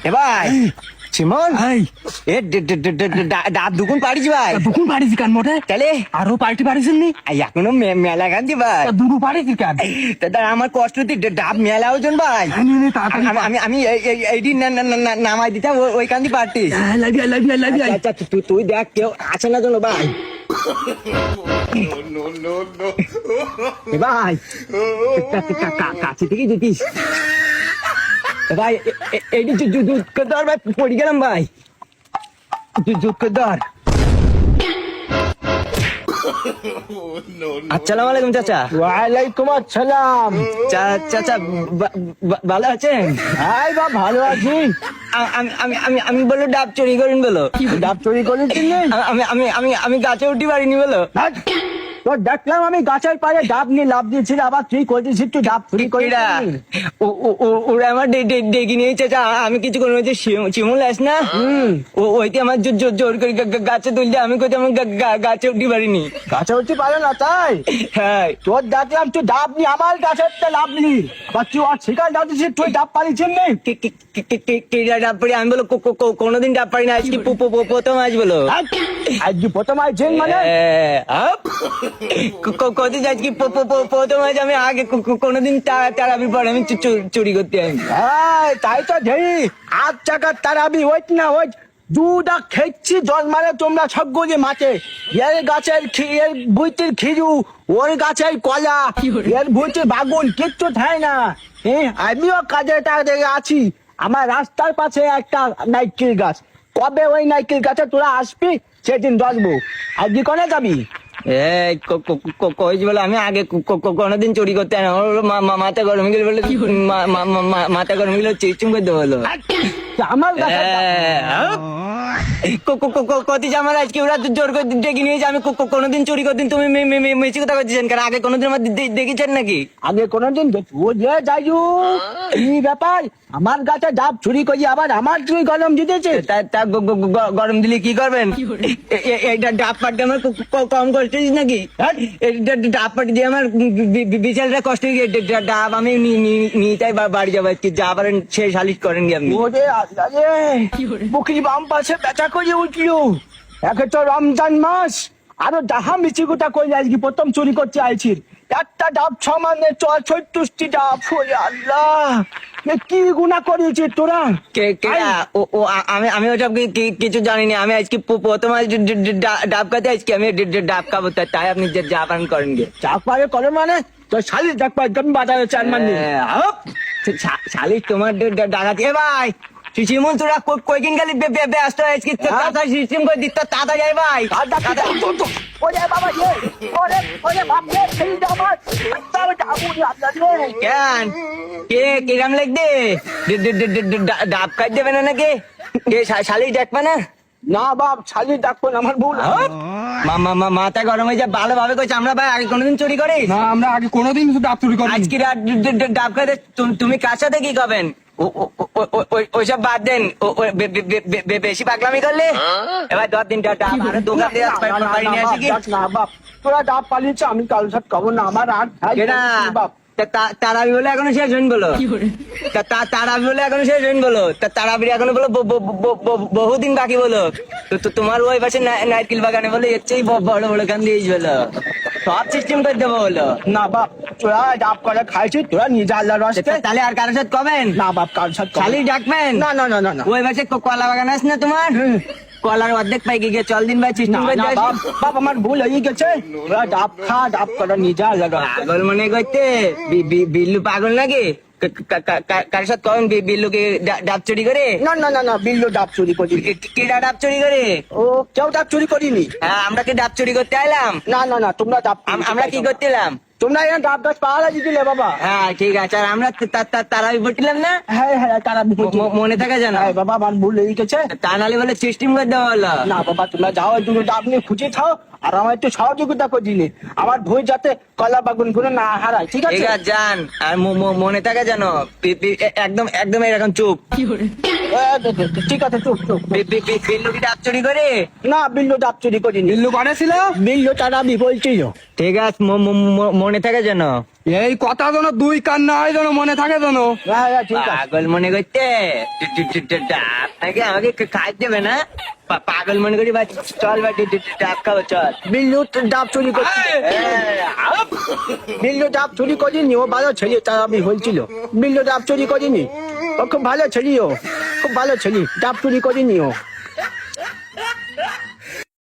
এ ভাই চিমন এ ডাব দুগুণ পারিস ভাই? দুকুন পারিছি কান মোটে তাহলে আরো পার্টি পারিছেন নি? এখনো মেলা গান্ধি ভাই, দুটো পারিছি কান তা আমার কষ্ট ডাব মেলা ওজন ভাই। আমি এইটি নামাই দিতাম ওই কান্দি পার্টি। আচ্ছা তুই দেখ কেউ আছে না জন্য ভাই। ভাই কাছে থেকে যেতিস ভাই, এইটি জুত করে ধর ভাই, পড়ে গেলাম ভাই, জুত করে ধর। আসসালামু আলাইকুম চাচা। ওয়ালাইকুম আসসালাম। চাচা ভালো আছেন? হাই বা ভালো আছি। আমি বলো ডাব চুরি করেন বলো। ডাব চুরি করেছি? আমি গাছে উঠতে পারিনি বলো। তোর দেখলাম আমি গাছের পায়ে ডাব নিয়ে লাভ দিয়েছিল, আবার তুই করেছিস তুই ডাব চুরি করিস? ওরা আমার ডেকে নিয়ে চাচা, আমি কিছু কোনো চিমুল আস না ওইতে আমার জোর করে গাছে তুলতে, আমি কোথাও আমার গাছে উঠতে পারিনি। গাছে উঠতে পারে না তাই? হ্যাঁ তোর দেখলাম তুই ডাব নিয়ে আমার গাছের লাভ নিলি, বা তুই আর শিকার ডাব দিছিস, তুই ডাব পারিস নেই? ডাব পারি আমি বলো, কোনোদিন ডাব পারি না, আজকে প্রথম আজ বলো। আজকে প্রথম আইছেন মানে? কত আজকে প্রথম আজ, আমি আগে কোনোদিন তারাবি পরে আমি চুরি করতে আমি। তাই তো ধরি 8 টাকার তারাবি ওইট না ওই দুটা খেয়েছি জল মানে তোমরা সবগুলি মাঠে, এর গাছের এর বুইতির খিজু, ওর গাছের কলা, এর বুইতির বাগুন কিচ্ছু খায় না। আমিও কাজে দেখে আছি, আমার রাস্তার পাশে একটা নাইকেল গাছ, কবে ওই নাইকেল গাছে তোরা আসবি সেদিন দশবো। আজকে কোনে যাবি? কইছি বলে আমি আগে কোনোদিন চুরি করতে না, মাথা গরম গেলে বলে মাথা গরম গেলে চিচুম করে দেবো বলো। আমার কতি আমার আজকে ওরা জোর করে ডেকে নিয়েছে, আমি কোনোদিন চুরি করতেন, তুমি মেচি কথা করছেন কারণ আগে কোনোদিন আমার দেখেছেন নাকি? আগে কোনোদিন ও যে যাইজু কি ব্যাপার, আমার গাছে ডাব চুরি করি আবার আমার তুই গরম দিতেছে? তা গরম দিলে কি করবেন? এইটা ডাব পাটটা আমার কম কষ্টেছিস নাকি? ডাব পাটি দিয়ে আমার বিশালটা কষ্ট গিয়ে ডাব আমি নিতাই বাড়ি যাবো আজকে, যা পারেন সে সালিশ করেন গিয়ে আপনি। ওরে আল্লাহ রে, বুকরি বাম পাশে ব্যথা করে উঠল। একে তো রমজান মাস, আরো ডাহা মিচি গোটা করে আজকে প্রথম চুরি করতে আইছি। একটা ডাব সমানে 64টি ডাব। ওরে আল্লাহ, কি গুনাহ করেছি তোরা? আমি ওসব কিছু জানি না, আমি আজকে প্রথম ডাব খাতে আজকে আমি ডাব খাবো, তাই আপনি যা পারেন করেন গে। চা পারে করে মানে তোর শালির ডাক পাই আমি বাজারে চার মানে শালিশ তোমার ডাকাতি। এ ভাই শিমুল তোরা কয়দিন গেলি ব্যস্ত আজকে সিস্টেম করে দিত তাতা যাই ভাই। ওরে বাবা রে, ওরে ওরে বাপ রে, ছেড়ে দাও আমার, তাও ডাবু আল্লাহ রে। কেন কিরাম লাগবে? ডাব খাই দেবে না নাকি? শালিশ ডাকবে না? না বাপ, শালির ডাকবো না, আমার ভুল। মাথা গরম হয়ে যায় ভালোভাবে কইছে, আমরা ভাই আগে কোনোদিন চুরি করি না, আমরা আগে কোনোদিন ডাব চুরি করি। আজকে ডাব খাইতে তুমি কার সাথে কি করবেন? ওইসব বাদ দেন, বেশি পাগলামি করলে এবার 10 দিন ডাব আরো দোকান দিয়ে বাড়ি নিয়ে আসি কি? না বাপ, তোরা ডাব পালিয়েছে, আমি কাল সাথে খাবো না, আমার আর বাপ। তারাবি বলে এখনো শেষ হইন বলো, তারাবি বলে এখনো শেষ হইন বলো, তারাবি এখনো বলো বহুদিন বাকি বলো। তো তোমার ওই পাশে নারকেল বাগানে বলে এর চেয়ে বড় বড় গান দিয়ে বলো, সব সিস্টেম করে দেবো বলো। না বাপ, তোরা ডাব করে খাইছিস, তোরা নিজে আল্লাহর রাস্তে। তাহলে আর কারোর সাথে কবেন? না বাপ, কারোর সাথে খালি ডাকবেন? না না না না। ওই পাশে কলা বাগান আছে না তোমার? কলার অর্ধেক পাই গিয়ে চল দিন ভাই সিস্টেম করে যাই। বাপ আমার ভুল হয়ে গেছে, তোরা ডাব খা, ডাব করে নিজে আল্লাহর রাস্তে। পাগল মনে করতে বিল্লু পাগল নাকি? কার সাথে কবেন বিল্লুকে ডাব চুরি করে? না না না না, বিল্লু ডাব চুরি করি? কেডা ডাব চুরি করে? ও কেউ ডাব চুরি করিনি। হ্যাঁ, আমরা কি ডাব চুরি করতে আইলাম? না না না, তোমরা ডাব, আমরা কি করতেলাম? তোমরা এখানে ডাব গাছ পাহারা দিলে বাবা। হ্যাঁ ঠিক আছে, আর আমরা তারাবি পড়ছিলাম না? হ্যাঁ হ্যাঁ, তারা মনে থাকে জানো? বাবা আমার ভুল হয়ে গেছে। তা নাহলে বলে সিস্টেম করে দেওয়া হলো। না বাবা, তোমরা যাও, দুটো ডাব নিয়ে খুঁজে খাও, আর আমার একটু সহযোগিতা করে দিলে আমার ভুল যাতে কলা বাগুন গুলো না হারায়। ঠিক আছে যান, আর মনে থাকে জানো, একদম একদম এরকম চুপ। ঠিক আছে চুপ চুপ। বিল্লু কি ডাব চুরি করে? না বিল্লু ডাব চুরি করিনি। বিল্লু করেছিল? বিল্লু তারাবি বলছিল। ঠিক আছে, মনে থাকে যেন। এই কথা যেন দুই কান না হয় যেন মনে থাকে যেন। হ্যাঁ হ্যাঁ ঠিক আছে। পাগল মনে করতে ডাব নাকি আমাকে খাই দেবে না? পাগল মনে করি ভাই, চল ভাই ডাব খাবো চল। বিল্লু ডাব চুরি করছে। বিল্লু ডাব চুরি করিনি, ও ভালো ছেলে তারাবি বলছিল। বিল্লু ডাব চুরি করিনি, ও খুব ভালো ছেলে, ও খুব ভালো ছেলে, ডাব চুরি করিনি ও।